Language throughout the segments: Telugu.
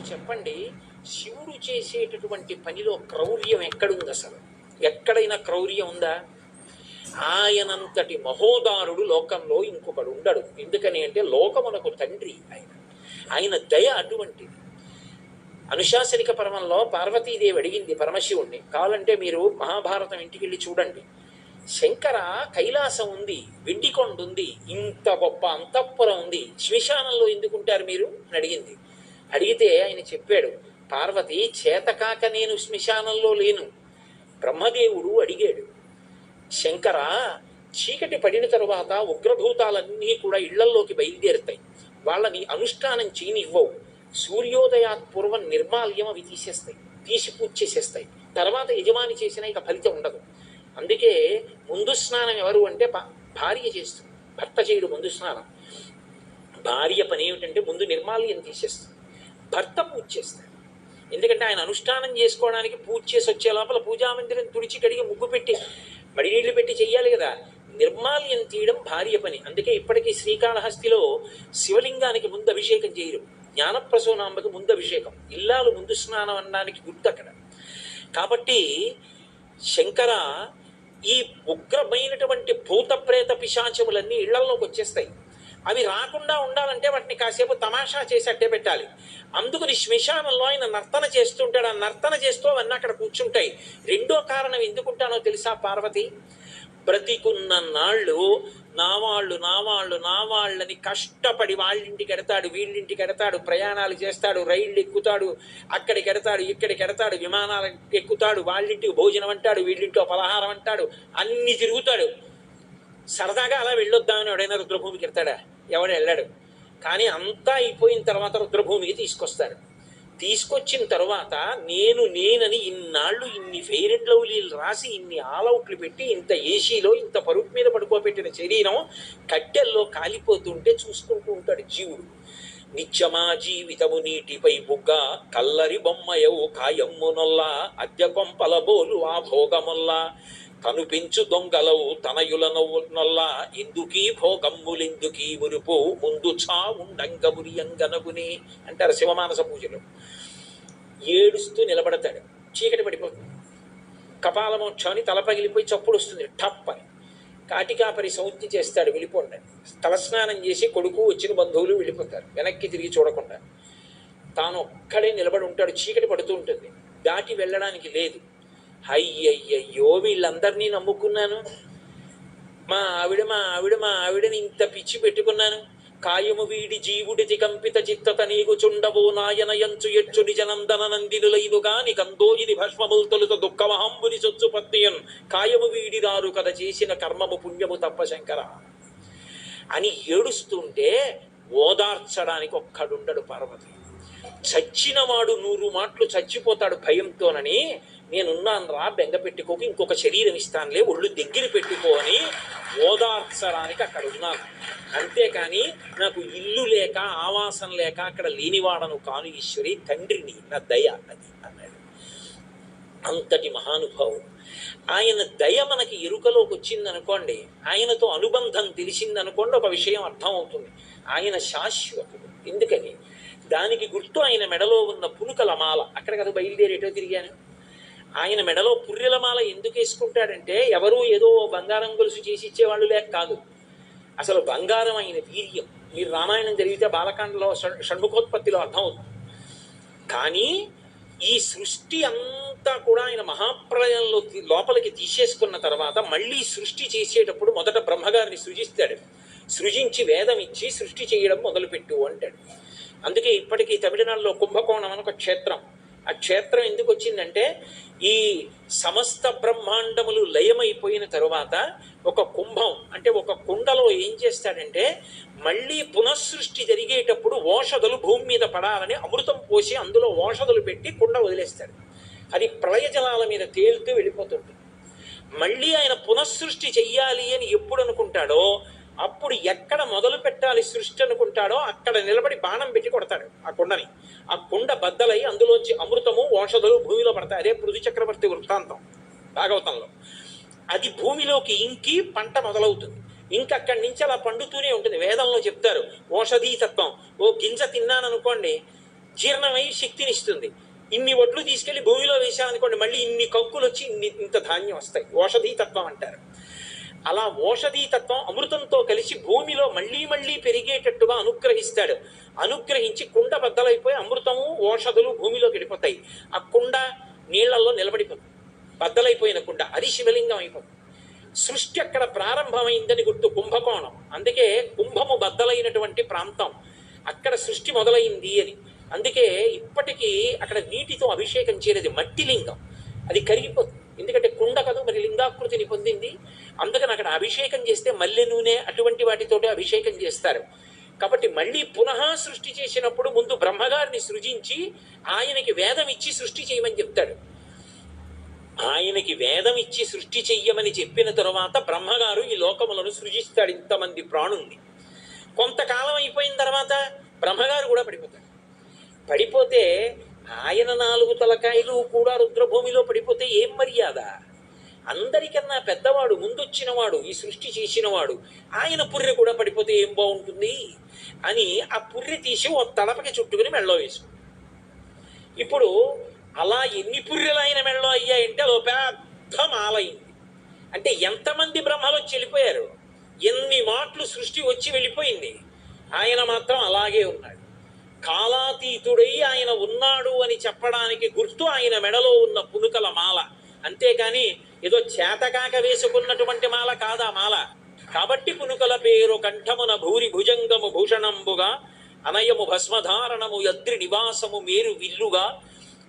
చెప్పండి, శివుడు చేసేటటువంటి పనిలో క్రౌర్యం ఎక్కడుంది అసలు? ఎక్కడైనా క్రౌర్యం ఉందా? ఆయనంతటి మహోదారుడు లోకంలో ఇంకొకడు ఉండడు. ఎందుకని అంటే లోకమునకు తండ్రి ఆయన. ఆయన దయ అటువంటిది. అనుశాసనిక పర్వంలో పార్వతీదేవి అడిగింది పరమశివుణ్ణి, కావాలంటే మీరు మహాభారతం ఇంటికి వెళ్ళి చూడండి. శంకర, కైలాసం ఉంది, వెండికొండ ఉంది, ఇంత గొప్ప అంతఃపురం ఉంది, శ్మశానంలో ఎందుకుంటారు మీరు అని అడిగింది. అడిగితే ఆయన చెప్పాడు, పార్వతి, చేతకాక నేను శ్మశానంలో లేను. బ్రహ్మదేవుడు అడిగాడు, శంకర, చీకటి పడిన తరువాత ఉగ్రభూతాలన్నీ కూడా ఇళ్లల్లోకి బయలుదేరుతాయి, వాళ్ళని అనుష్ఠానం చేయనివ్వవు. సూర్యోదయాత్ పూర్వం నిర్మాల్యం అవి తీసేస్తాయి, తీసి పూజ చేసేస్తాయి. తర్వాత యజమాని చేసినా ఇక ఫలితం ఉండదు. అందుకే ముందు స్నానం ఎవరు అంటే భార్య చేస్తుంది, భర్త చేయడు ముందు స్నానం. భార్య పని ఏమిటంటే ముందు నిర్మాల్యం తీసేస్తుంది, భర్త పూజ చేస్తాడు. ఎందుకంటే ఆయన అనుష్ఠానం చేసుకోవడానికి పూజ చేసి వచ్చే లోపల పూజామందిరం తుడిచి కడిగి ముగ్గు పెట్టి మడినీళ్లు పెట్టి చెయ్యాలి కదా. నిర్మాల్యం తీయడం భార్య పని. అందుకే ఇప్పటికీ శ్రీకాళహస్తిలో శివలింగానికి ముందు అభిషేకం చేయరు, జ్ఞానప్రసూనాంబకి ముందు అభిషేకం. ఇల్లాలు ముందు స్నానం అనడానికి గుర్తు అక్కడ. కాబట్టి శంకర, ఈ ఉగ్రమైనటువంటి భూత ప్రేత పిశాచములన్నీ ఇళ్లలోకి వచ్చేస్తాయి. అవి రాకుండా ఉండాలంటే వాటిని కాసేపు తమాషా చేసి అట్టే పెట్టాలి. అందుకని శ్మశానంలో ఆయన నర్తన చేస్తుంటాడు. ఆ నర్తన చేస్తూ అవన్నీ అక్కడ కూర్చుంటాయి. రెండో కారణం ఎందుకుంటానో తెలుసా పార్వతి? బ్రతికున్న నాళ్ళు నా వాళ్ళని కష్టపడి వాళ్ళింటికి ఎడతాడు, వీళ్ళింటికి ఎడతాడు, ప్రయాణాలు చేస్తాడు, రైళ్ళు ఎక్కుతాడు, అక్కడికి ఎడతాడు, ఇక్కడికి ఎడతాడు, విమానాలు ఎక్కుతాడు, వాళ్ళింటికి భోజనం అంటాడు, వీళ్ళింటిలో పలహారం అంటాడు, అన్ని తిరుగుతాడు. సరదాగా అలా వెళ్ళొద్దామని ఎవడైనా రుద్రభూమికి ఎడతాడా? ఎవడు వెళ్ళాడు. కానీ అంతా అయిపోయిన తర్వాత రుద్రభూమికి తీసుకొస్తాడు. తీసుకొచ్చిన తర్వాత నేనని ఇన్నాళ్ళు ఇన్ని ఫెయిర్ అండ్ లవ్లీలు రాసి, ఇన్ని ఆల్అవుట్లు పెట్టి, ఇంత ఏసీలో ఇంత పరుపు మీద పడుకోబెట్టిన శరీరం కట్టెల్లో కాలిపోతుంటే చూసుకుంటూ ఉంటాడు జీవుడు. నిత్యమా జీవితము నీటిపై బుగ్గ, కల్లరి బొమ్మయవు కాయమ్మునొల్ల, అద్దె కొంపల బోలు ఆ భోగముల్లా, కనుపించు దొంగలవు తనయుల నొల్ల, ఎందుకీ భోగమ్ములెందుకీ మురుపు, ముందు చావుండంగమురియంగనగుని అంటారు శివమానస పూజలు. ఏడుస్తూ నిలబడతాడు, చీకటి పడిపోతుంది, కపాలమోక్షాన్ని తల పగిలిపోయి చప్పుడు వస్తుంది టప్ అని. కాటికాపరి సౌజ్ఞ చేస్తాడు, వెళ్ళిపోండి. తలస్నానం చేసి కొడుకు వచ్చిన బంధువులు వెళ్ళిపోతారు, వెనక్కి తిరిగి చూడకుండా. తాను ఒక్కడే నిలబడి ఉంటాడు, చీకటి పడుతూ ఉంటుంది, దాటి వెళ్ళడానికి లేదు. అయ్యయ్యయ్యో, వీళ్ళందరినీ నమ్ముకున్నాను, మా ఆవిడని ఇంత పిచ్చి పెట్టుకున్నాను, కాయము వీడి జీవుడితి కంపిత చిత్తత నీకు చుండవు నాయనయంచు ఎచ్చు నిజనందన నందినులైదుగా నికందోజిని భస్మములు తొలుత దుఃఖమహంబుని సొచ్చు పత్నియన్, కాయము వీడిరారు కథ చేసిన కర్మము పుణ్యము తప్ప శంకర అని ఏడుస్తుంటే ఓదార్చడానికి ఒక్కడుండడు పార్వతి. చచ్చినవాడు 100 మాటలు చచ్చిపోతాడు భయంతోనని, నేనున్నాను రా, బెంగ పెట్టుకోకు, ఇంకొక శరీరం ఇస్తానులే, ఒళ్ళు దగ్గర పెట్టుకో అని ఓదార్చడానికి అక్కడ ఉన్నాను. అంతేకాని నాకు ఇల్లు లేక ఆవాసం లేక అక్కడ లేనివాడను కాను ఈశ్వరి, తండ్రిని, నా దయ అది అన్నాడు. అంతటి మహానుభావుడు ఆయన. దయ మనకి ఎరుకలోకి వచ్చిందనుకోండి, ఆయనతో అనుబంధం తెలిసిందనుకోండి, ఒక విషయం అర్థం అవుతుంది, ఆయన శాశ్వతుడు. ఎందుకని? దానికి గుర్తు ఆయన మెడలో ఉన్న పునుకల మాల. అక్కడ కదా బయలుదేరేటో తిరిగాను. ఆయన మెడలో పుర్రెల మాల ఎందుకు వేసుకుంటాడంటే, ఎవరూ ఏదో బంగారం గొలుసు చేసి ఇచ్చేవాళ్ళు లేక కాదు, అసలు బంగారం అయిన వీర్యం. మీరు రామాయణం జరిగితే బాలకాండలో షణ్ముఖోత్పత్తిలో అర్థం అవుతుంది. కానీ ఈ సృష్టి అంతా కూడా ఆయన మహాప్రళయంలో లోపలికి తీసేసుకున్న తర్వాత మళ్ళీ సృష్టి చేసేటప్పుడు మొదట బ్రహ్మగారిని సృజిస్తాడు. సృజించి వేదం ఇచ్చి సృష్టి చేయడం మొదలుపెట్టు అంటాడు. అందుకే ఇప్పటికీ తమిళనాడులో కుంభకోణం అని ఒక క్షేత్రం. ఆ క్షేత్రం ఎందుకు వచ్చిందంటే, ఈ సమస్త బ్రహ్మాండములు లయమైపోయిన తరువాత ఒక కుంభం అంటే ఒక కుండలో ఏం చేస్తాడంటే, మళ్ళీ పునఃసృష్టి జరిగేటప్పుడు ఓషధులు భూమి మీద పడాలని అమృతం పోసి అందులో ఓషధులు పెట్టి కుండ వదిలేస్తాడు. అది ప్రళయ జలాల మీద తేలుతూ వెళ్ళిపోతుంది. మళ్ళీ ఆయన పునఃసృష్టి చెయ్యాలి అని ఎప్పుడు అనుకుంటాడో, అప్పుడు ఎక్కడ మొదలు పెట్టాలి సృష్టి అనుకుంటాడో అక్కడ నిలబడి బాణం పెట్టి కొడతాడు ఆ కుండని. ఆ కుండ బద్దలై అందులోంచి అమృతము ఓషధులు భూమిలో పడతాయి. అదే పృథు చక్రవర్తి వృత్తాంతం భాగవతంలో. అది భూమిలోకి ఇంకి పంట మొదలవుతుంది. ఇంకక్కడి నుంచి అలా పండుతూనే ఉంటుంది. వేదంలో చెప్తారు ఓషధీ తత్వం. ఓ గింజ తిన్నాననుకోండి, జీర్ణమై శక్తినిస్తుంది. ఇన్ని వడ్లు తీసుకెళ్లి భూమిలో వేశామనుకోండి, మళ్ళీ ఇన్ని కంకులు వచ్చి ఇంత ధాన్యం వస్తాయి. ఓషధీ తత్వం అంటారు. అలా ఓషధీ తత్వం అమృతంతో కలిసి భూమిలో మళ్ళీ మళ్ళీ పెరిగేటట్టుగా అనుగ్రహిస్తాడు. అనుగ్రహించి కుండ బద్దలైపోయి అమృతము ఓషధులు భూమిలోకి వెళ్ళిపోతాయి. ఆ కుండ నీళ్లలో నిలబడిపోతుంది. బద్దలైపోయిన కుండ అది శివలింగం అయిపోతుంది. సృష్టి అక్కడ ప్రారంభమైందని గుర్తు కుంభకోణం. అందుకే కుంభము బద్దలైనటువంటి ప్రాంతం, అక్కడ సృష్టి మొదలైంది అని. అందుకే ఇప్పటికీ అక్కడ నీటితో అభిషేకం చేయలేదు. మట్టి లింగం, అది కరిగిపోతుంది. ఎందుకంటే కుండ కదా మరి లింగాకృతిని పొందింది. అందుకని అక్కడ అభిషేకం చేస్తే మల్లె నూనె అటువంటి వాటితోటి అభిషేకం చేస్తారు. కాబట్టి మళ్ళీ పునః సృష్టి చేసినప్పుడు ముందు బ్రహ్మగారిని సృజించి ఆయనకి వేదం ఇచ్చి సృష్టి చేయమని చెప్తాడు. ఆయనకి వేదం ఇచ్చి సృష్టి చెయ్యమని చెప్పిన తరువాత బ్రహ్మగారు ఈ లోకములను సృజిస్తాడు. ఇంతమంది ప్రాణుల్ని కొంతకాలం అయిపోయిన తర్వాత బ్రహ్మగారు కూడా పడిపోతాడు. పడిపోతే ఆయన 4 తలకాయలు కూడా రుద్రభూమిలో పడిపోతే ఏం మర్యాద? అందరికన్నా పెద్దవాడు, ముందొచ్చినవాడు, ఈ సృష్టి చేసినవాడు, ఆయన పుర్రె కూడా పడిపోతే ఏం బాగుంటుంది అని ఆ పుర్రె తీసి ఓ తలపకి చుట్టుకుని మెళ్ళో వేసు. ఇప్పుడు అలా ఎన్ని పుర్రెలు ఆయన మెళ్ళో అయ్యాయంటే అదో పెద్ద మాలైంది. అంటే ఎంతమంది బ్రహ్మలు వచ్చి వెళ్ళిపోయారు, ఎన్ని మాటలు సృష్టి వచ్చి వెళ్ళిపోయింది. ఆయన మాత్రం అలాగే ఉన్నాడు. కాలాతీతుడై ఆయన ఉన్నాడు అని చెప్పడానికి గుర్తు ఆయన మెడలో ఉన్న పునుకల మాల. అంతేకాని ఏదో చేతకాక వేసుకున్నటువంటి మాల కాదా మాల. కాబట్టి పునుకల పేరు కంఠమున భూరి భుజంగము భూషణంబుగా అనయము భస్మధారణము యద్రి నివాసము మేరు విల్లుగా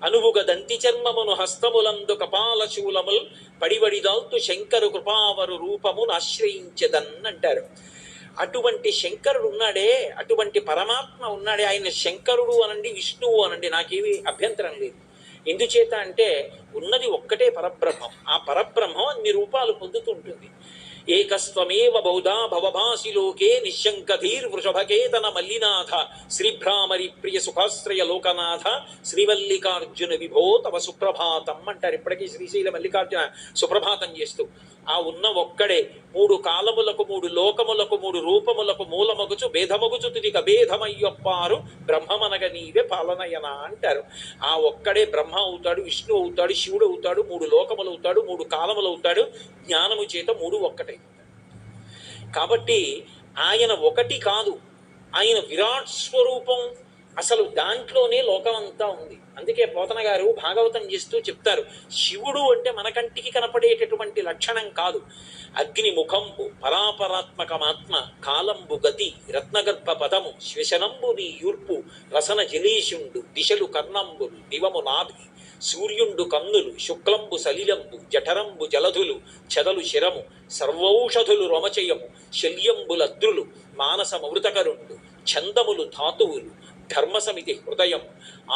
అనువుగ దంతి చర్మమును హస్తములందు కపాల శూలముల్ పడివడిదాల్తు శంకరు కృపావరు రూపమును ఆశ్రయించదన్ అంటారు. అటువంటి శంకరుడు ఉన్నాడే, అటువంటి పరమాత్మ ఉన్నాడే, ఆయన శంకరుడు అనండి, విష్ణువు అనండి, నాకేమీ అభ్యంతరం లేదు. ఎందుచేత అంటే ఉన్నది ఒక్కటే పరబ్రహ్మం. ఆ పరబ్రహ్మం అన్ని రూపాలు పొందుతుంటుంది. ఏకస్త్వమేవ బౌధా భవభాసి లోకే నిశంకధీర్ వృషభకేతన మల్లినాథ శ్రీభ్రామరి ప్రియ సుఖాశ్రయ లోకనాథ శ్రీమల్లికార్జున విభో తవ సుప్రభాతం అంటారు. ఇప్పటికీ శ్రీశైల మల్లికార్జున సుప్రభాతం చేస్తూ ఆ ఉన్న ఒక్కడే 3 కాలములకు 3 లోకములకు 3 రూపములకు మూలమగుచు భేదమగుచు తుదిక భేదమయ్యొప్పారు బ్రహ్మమనగ నీవే పాలనయన అంటారు. ఆ ఒక్కడే బ్రహ్మ అవుతాడు, విష్ణు అవుతాడు, శివుడు అవుతాడు, 3 లోకములు అవుతాడు, 3 కాలములు అవుతాడు. జ్ఞానము చేత 3 ఒక్కటే. కాబట్టి ఆయన ఒకటి కాదు, ఆయన విరాట్ స్వరూపం. అసలు దాంట్లోనే లోకమంతా ఉంది. అందుకే పోతన గారు భాగవతం చేస్తూ చెప్తారు, శివుడు అంటే మన కంటికి కనపడేటటువంటి లక్షణం కాదు. అగ్ని ముఖంబు పరాపరాత్మకమాత్మ కాలంబు గతి రత్నగర్భ పదము శ్వశనంబు నీ యూర్పు రసన జలేషుండు దిశలు కర్ణంబులు దివము నాభి సూర్యుండు కన్నులు శుక్లంబు సలిలంబు జఠరంబు జలధులు చెదలు శిరము సర్వౌషధులు రొమచయము శల్యంబులద్రులు మానసమృతకరుండు ఛందములు ధాతువులు ధర్మసమితి హృదయం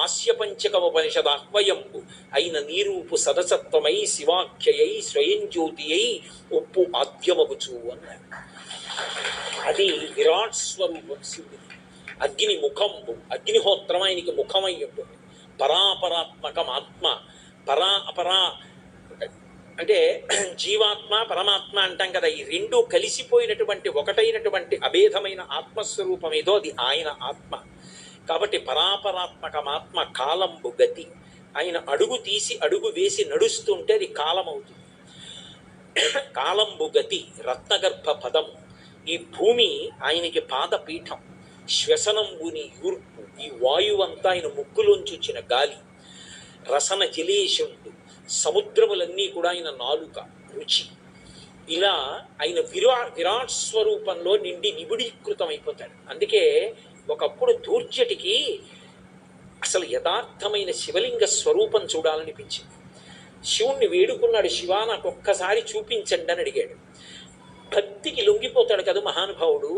ఆస్యపంచకముపనిషదాహ్వయంబు అయిన నీరూపు సదసత్వమై శివాఖ్యయై స్వయం జ్యోతి అయి ఉప్పు ఆద్యమగుచు అన్నారు. అది విరాట్ స్వరూపం శివుడు. అగ్ని ముఖంబు, అగ్నిహోత్రం ఆయనకి ముఖమై ఉంటుంది. పరాపరాత్మకం ఆత్మ, పరా అపరా అంటే జీవాత్మ పరమాత్మ అంటాం కదా, ఈ 2 కలిసిపోయినటువంటి ఒకటైనటువంటి అభేదమైన ఆత్మస్వరూపం ఏదో అది ఆయన ఆత్మ. కాబట్టి పరాపరాత్మకమాత్మ కాలంబు గతి. ఆయన అడుగు తీసి అడుగు వేసి నడుస్తుంటే అది కాలం అవుతుంది. కాలంబు గతి రత్నగర్భ పదము. ఈ భూమి ఆయనకి పాదపీఠం. శ్వసనంబుని యూర్పు, ఈ వాయువంతా ఆయన ముక్కులోంచి వచ్చిన గాలి. రసన జలేషుండు, సముద్రములన్నీ కూడా ఆయన నాలుక రుచి. ఇలా ఆయన విరాట్ స్వరూపంలో నిండి నిబిడీకృతం అయిపోతాడు. అందుకే ఒకప్పుడు దూర్జటికి అసలు యథార్థమైన శివలింగ స్వరూపం చూడాలనిపించింది. శివుణ్ణి వేడుకున్నాడు, శివా నాకు ఒక్కసారి చూపించండి అని అడిగాడు. భక్తికి లొంగిపోతాడు కదా మహానుభావుడు.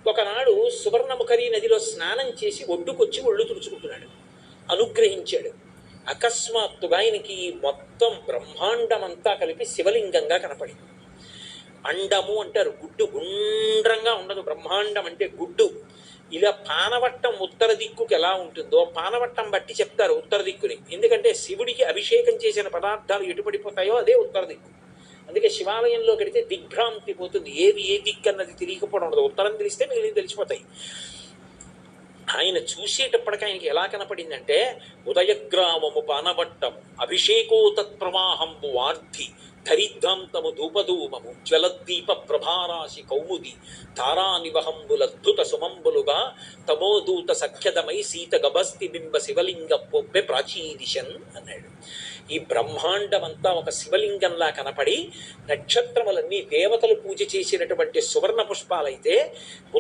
ఒకనాడు సువర్ణముఖరి నదిలో స్నానం చేసి ఒడ్డుకొచ్చి ఒళ్ళు తుడుచుకుంటున్నాడు. అనుగ్రహించాడు. అకస్మాత్తుగా ఆయనకి మొత్తం బ్రహ్మాండమంతా కలిపి శివలింగంగా కనపడింది. అండము అంటారు, గుడ్డు గుండ్రంగా ఉండదు. బ్రహ్మాండం అంటే గుడ్డు. ఇలా పానవట్టం ఉత్తర దిక్కుకి ఎలా ఉంటుందో పానవట్టం బట్టి చెప్తారు ఉత్తర దిక్కుని. ఎందుకంటే శివుడికి అభిషేకం చేసిన పదార్థాలు ఎటు పడిపోతాయో అదే ఉత్తర దిక్కు. అందుకే శివాలయంలో కడితే దిగ్భ్రాంతి పోతుంది. ఏది ఏ దిక్కు అన్నది తెలియకపోవడం ఉండదు. ఉత్తరం తెలిస్తే మిగిలిన తెలిసిపోతాయి. ఆయన చూసేటప్పటికి ఆయనకి ఎలా కనపడిందంటే ఉదయగ్రామము పానబట్టము అభిషేకో తత్ప్రవాహంబు వార్ధి ధరిద్ధాంతము ధూపధూమము జ్వలద్దీప ప్రభారాశి కౌముది తారా నివహంబులద్భుత సుమంబులుగా తమోదూత సఖ్యదమై సీత గభస్తి బింబ శివలింగ పొబ్బె ప్రాచీదిశన్ అన్నాడు. ఈ బ్రహ్మాండమంతా ఒక శివలింగంలా కనపడి నక్షత్రములన్నీ దేవతలు పూజ చేసినటువంటి సువర్ణ పుష్పాలైతే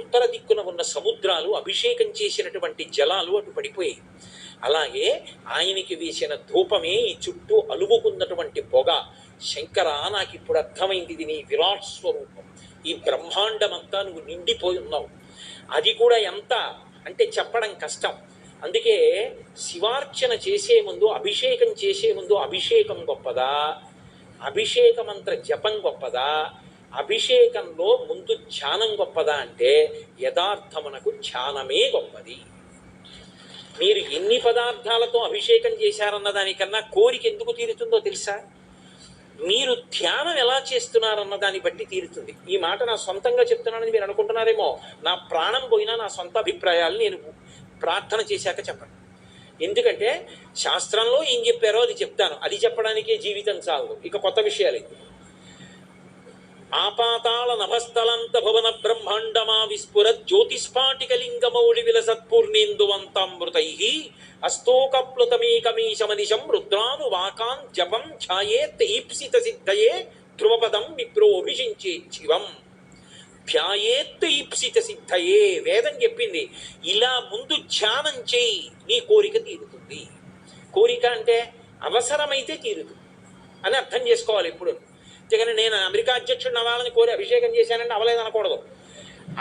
ఉత్తర దిక్కున ఉన్న సముద్రాలు అభిషేకం చేసినటువంటి జలాలు అటు పడిపోయాయి. అలాగే ఆయనకి వేసిన ధూపమే ఈ చుట్టూ అలుముకున్నటువంటి పొగ. శంకర, నాకు ఇప్పుడు అర్థమైంది, ఇది నీ విరాట్ స్వరూపం, ఈ బ్రహ్మాండమంతా నువ్వు నిండిపోయి ఉన్నావు. అది కూడా ఎంత అంటే చెప్పడం కష్టం. అందుకే శివార్చన చేసే ముందు, అభిషేకం చేసే ముందు అభిషేకం గొప్పదా, అభిషేక మంత్ర జపం గొప్పదా, అభిషేకంలో ముందు ధ్యానం గొప్పదా అంటే యథార్థమునకు ధ్యానమే గొప్పది. మీరు ఎన్ని పదార్థాలతో అభిషేకం చేశారన్న దానికన్నా కోరిక ఎందుకు తీరుతుందో తెలుసా? మీరు ధ్యానం ఎలా చేస్తున్నారన్న దాన్ని బట్టి తీరుతుంది. ఈ మాట నా సొంతంగా చెప్తున్నానని మీరు అనుకుంటున్నారేమో. నా ప్రాణం పోయినా నా సొంత అభిప్రాయాలు నేను ప్రార్థన చేశాక చెప్పండి. ఎందుకంటే శాస్త్రంలో ఏం చెప్పారో అది చెప్తాను, అది చెప్పడానికే జీవితం చాలదు. ఇక కొత్త విషయాలు ఆపాతాళ నభస్థలంత భువన బ్రహ్మాండమా విస్ఫుర జ్యోతిస్ఫాటికలింగమౌళి విలసత్పూర్ణేందువంతామృతై అస్తోకప్లుతమేకమీశమనిశం రుద్రాను వాకాన్ జపం ఛాయేత్ ఈప్సిత సిద్ధయే ధ్రువపదం విప్రోభిషించే శివం ధ్యాయేత్ ఈప్సిత సిద్ధయే. వేదం చెప్పింది ఇలా ముందు ధ్యానం చేయి, నీ కోరిక తీరుతుంది. కోరిక అంటే అవసరమైతే తీరుతుంది అని అర్థం చేసుకోవాలి. ఇప్పుడు జగన్ నేను అమెరికా అధ్యక్షుడిని అవ్వాలని కోరి అభిషేకం చేశానంటే అవలేదనకూడదు.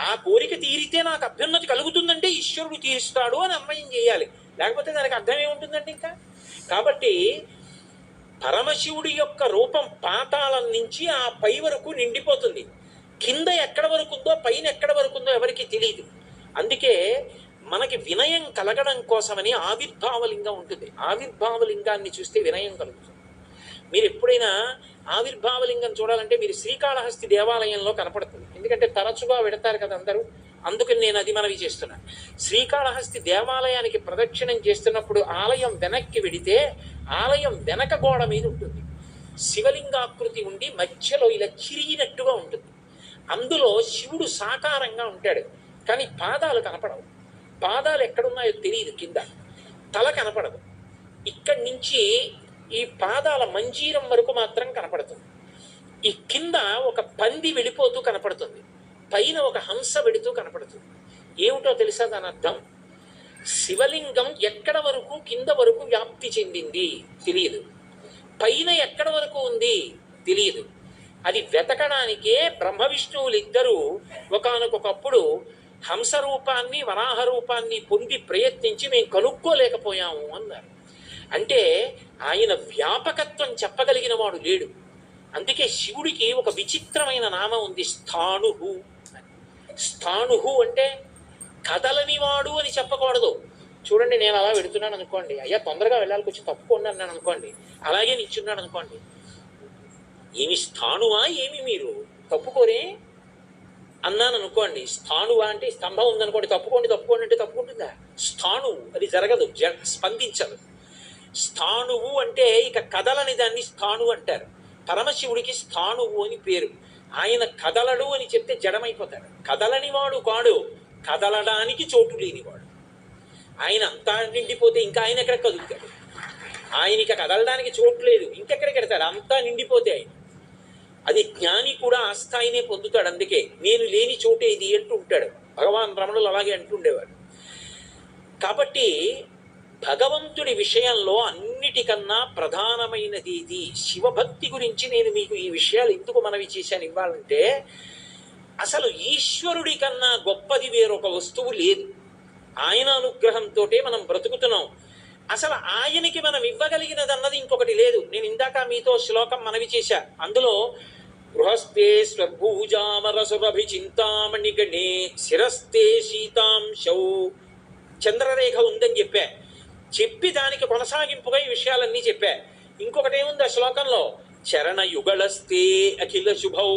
ఆ కోరిక తీరితే నాకు అభ్యున్నతి కలుగుతుందంటే ఈశ్వరుడు తీరుస్తాడు అని అన్వయం చేయాలి. లేకపోతే దానికి అర్థం ఏముంటుందండి ఇంకా. కాబట్టి పరమశివుడి యొక్క రూపం పాతాళం నుంచి ఆ పై వరకు నిండిపోతుంది. కింద ఎక్కడ వరకు ఉందో పైన ఎక్కడ వరకు ఉందో ఎవరికి తెలియదు. అందుకే మనకి వినయం కలగడం కోసమని ఆవిర్భావలింగం ఉంటుంది. ఆవిర్భావలింగాన్ని చూస్తే వినయం కలుగుతుంది. మీరు ఎప్పుడైనా ఆవిర్భావలింగం చూడాలంటే మీరు శ్రీకాళహస్తి దేవాలయంలో కనపడుతుంది. ఎందుకంటే తరచుగా వెడతారు కదా అందరూ, అందుకని నేను అది మనవి చేస్తున్నాను. శ్రీకాళహస్తి దేవాలయానికి ప్రదక్షిణం చేస్తున్నప్పుడు ఆలయం వెనక్కి వెడితే ఆలయం వెనక గోడ మీద ఉంటుంది శివలింగాకృతి ఉండి మధ్యలో ఇలా చిరిగినట్టుగా ఉంటుంది. అందులో శివుడు సాకారంగా ఉంటాడు, కానీ పాదాలు కనపడవు. పాదాలు ఎక్కడున్నాయో తెలియదు. కింద తల కనపడదు. ఇక్కడి నుంచి ఈ పాదాల మంజీరం వరకు మాత్రం కనపడుతుంది. ఈ కింద ఒక పంది వెళ్ళిపోతూ కనపడుతుంది, పైన ఒక హంస వెడుతూ కనపడుతుంది. ఏమిటో తెలుసా దాని అర్థం? శివలింగం ఎక్కడ వరకు కింద వరకు వ్యాప్తి చెందింది తెలియదు, పైన ఎక్కడ వరకు ఉంది తెలియదు. అది వెతకడానికే బ్రహ్మ విష్ణువులు ఇద్దరూ ఒకానొకప్పుడు హంస రూపాన్ని వరాహ రూపాన్ని పొంది ప్రయత్నించి మేము కనుక్కోలేకపోయాము అన్నారు. అంటే ఆయన వ్యాపకత్వం చెప్పగలిగిన వాడు లేడు. అందుకే శివుడికి ఒక విచిత్రమైన నామం ఉంది, స్థాణుహు. స్థాణుహు అంటే కదలని వాడు అని చెప్పకూడదు. చూడండి, నేను అలా వెడుతున్నాను అనుకోండి, అయ్యా తొందరగా వెళ్ళాలి కొంచెం తప్పుకోండి అన్నాను అనుకోండి, అలాగే నిల్చున్నాను అనుకోండి, ఏమి స్థాణువా ఏమి మీరు తప్పుకోరే అన్నాను అనుకోండి. స్థాణువా అంటే స్తంభం ఉందనుకోండి, తప్పుకోండి తప్పుకోండి అంటే తప్పుకుంటుందా? స్థాణువు అది జరగదు, స్పందించదు. స్థాణువు అంటే ఇక కదలని దాన్ని స్థాణు అంటారు. పరమశివుడికి స్థాణువు అని పేరు. ఆయన కదలడు అని చెప్తే జడమైపోతాడు. కదలని వాడు కాడు, కదలడానికి చోటు లేనివాడు. ఆయన అంతా నిండిపోతే ఇంకా ఆయన ఎక్కడ కదులుతాడు? ఆయనకి కదలడానికి చోటు లేదు, ఇంకెక్కడికి వెడతాడు? అంతా నిండిపోతే ఆయన. అది జ్ఞాని కూడా ఆ స్థాయినే పొందుతాడు. అందుకే నేను లేని చోటే ఇది అంటూ ఉంటాడు. భగవాన్ రమణులు అలాగే అంటుండేవాడు. కాబట్టి భగవంతుడి విషయంలో అన్నిటికన్నా ప్రధానమైనది ఇది. శివభక్తి గురించి నేను మీకు ఈ విషయాలు ఎందుకు మనవి చేశాను ఇవ్వాలంటే, అసలు ఈశ్వరుడి కన్నా గొప్పది వేరొక వస్తువు లేదు. ఆయన అనుగ్రహంతో మనం బ్రతుకుతున్నాం. అసలు ఆయనకి మనం ఇవ్వగలిగినది అన్నది ఇంకొకటి లేదు. నేను ఇందాక మీతో శ్లోకం మనవి చేశా. అందులో గృహస్థే స్వర్భూజామరసురభిచింతామణి గణే శిరస్థే శీతాంశౌ చంద్రరేఖ ఉందని చెప్పి దానికి కొనసాగింపుగా ఈ విషయాలన్నీ చెప్పా. ఇంకొకటి ఏముంది ఆ శ్లోకంలో? చరణ యుగళస్తే అఖిల శుభౌ.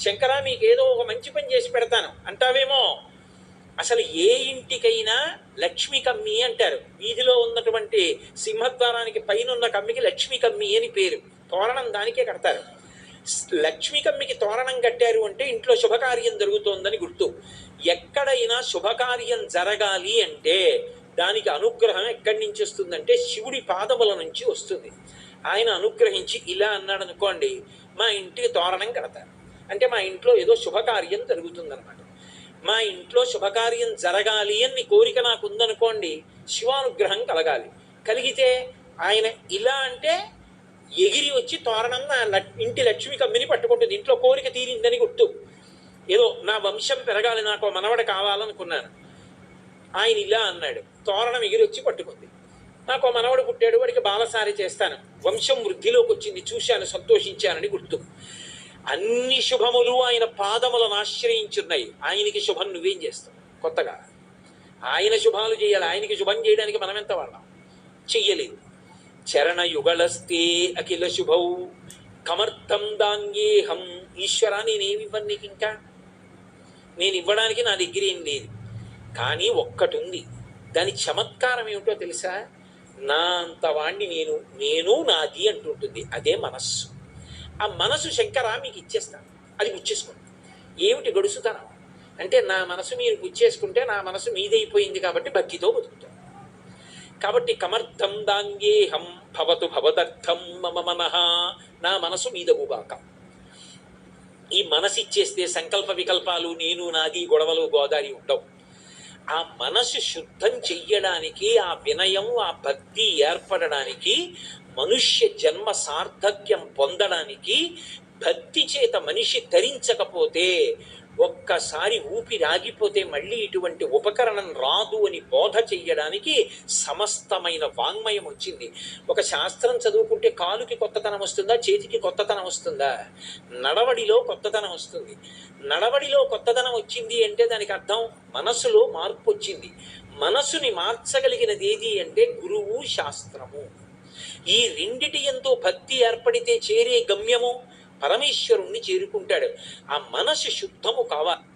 శంకరా, మీకేదో ఒక మంచి పని చేసి పెడతాను అంటావేమో, అసలు ఏ ఇంటికైనా లక్ష్మి కమ్మి అంటారు. వీధిలో ఉన్నటువంటి సింహద్వారానికి పైన ఉన్న కమ్మికి లక్ష్మి కమ్మి అని పేరు. తోరణం దానికే కడతారు. లక్ష్మి కమ్మికి తోరణం కట్టారు అంటే ఇంట్లో శుభకార్యం జరుగుతోందని గుర్తు. ఎక్కడైనా శుభకార్యం జరగాలి అంటే దానికి అనుగ్రహం ఎక్కడి నుంచి వస్తుందంటే శివుడి పాదముల నుంచి వస్తుంది. ఆయన అనుగ్రహించి ఇలా అన్నాడు అనుకోండి, మా ఇంటికి తోరణం కడతారు అంటే మా ఇంట్లో ఏదో శుభకార్యం జరుగుతుందన్నమాట. మా ఇంట్లో శుభకార్యం జరగాలి అని కోరిక నాకు ఉందనుకోండి, శివానుగ్రహం కలగాలి. కలిగితే ఆయన ఇలా అంటే ఎగిరి వచ్చి తోరణం నా ఇంటి లక్ష్మి కమ్మిని పట్టుకుంటుంది. ఇంట్లో కోరిక తీరిందని గుర్తు. ఏదో నా వంశం పెరగాలి, నాకు మనవడ కావాలనుకున్నాను, ఆయన ఇలా అన్నాడు, తోరణం ఎగిరి వచ్చి పట్టుకుంది. నాకు మనవడు పుట్టాడు, వాడికి బాలసారి చేస్తాను, వంశం వృద్ధిలోకి వచ్చింది, చూశాను, సంతోషించానని గుర్తు. అన్ని శుభములు ఆయన పాదములను ఆశ్రయించున్నాయి. ఆయనకి శుభం నువ్వేం చేస్తావు? కొత్తగా ఆయన శుభాలు చేయాలి. ఆయనకి శుభం చేయడానికి మనం ఎంత వాళ్ళం? చెయ్యలేదు. చరణ యుగళస్తే అఖిల శుభౌ కమర్థం దాంగేహం. ఈశ్వర, నేనేమివ్వను నీకు, ఇంకా నేను ఇవ్వడానికి నా దగ్గర ఏం లేదు. కానీ ఒక్కటి ఉంది, దాని చమత్కారం ఏమిటో తెలుసా? నా అంత వాణ్ణి నేను నాది అంటుంటుంది. అదే మనస్సు. ఆ మనసు శంకర మీకు ఇచ్చేస్తాను, అది పుచ్చేసుకోండి. ఏమిటి గడుసుతనం అంటే, నా మనసు మీరు పుచ్చేసుకుంటే నా మనసు మీదైపోయింది కాబట్టి భక్తితో బతుకుతాను. కాబట్టి కమర్థం దాంగేహం భవతు భవదర్థం మమ మనః. నా మనసు మీదగుగాక. ఈ మనసు ఇచ్చేస్తే సంకల్ప వికల్పాలు, నేను నాది, గొడవలు గోదారి ఉండవు. ఆ మనసు శుద్ధం చెయ్యడానికి, ఆ వినయం, ఆ భక్తి ఏర్పడడానికి, మనుష్య జన్మ సార్థక్యం పొందడానికి, భక్తి చేత మనిషి తరించకపోతే, ఒక్కసారి ఊపిరాగిపోతే మళ్ళీ ఇటువంటి ఉపకరణం రాదు అని బోధ చెయ్యడానికి సమస్తమైన వాంగ్మయం వచ్చింది. ఒక శాస్త్రం చదువుకుంటే కాలుకి కొత్తతనం వస్తుందా, చేతికి కొత్తతనం వస్తుందా? నడవడిలో కొత్తతనం వస్తుంది. నడవడిలో కొత్తతనం వచ్చింది అంటే దానికి అర్థం మనసులో మార్పు వచ్చింది. మనసుని మార్చగలిగినది ఏది అంటే గురువు, శాస్త్రము. ఈ రెండిటి ఎంతో భక్తి ఏర్పడితే చేరే గమ్యము పరమేశ్వరుణ్ణి చేరుకుంటాడు. ఆ మనసు శుద్ధము కావాలి.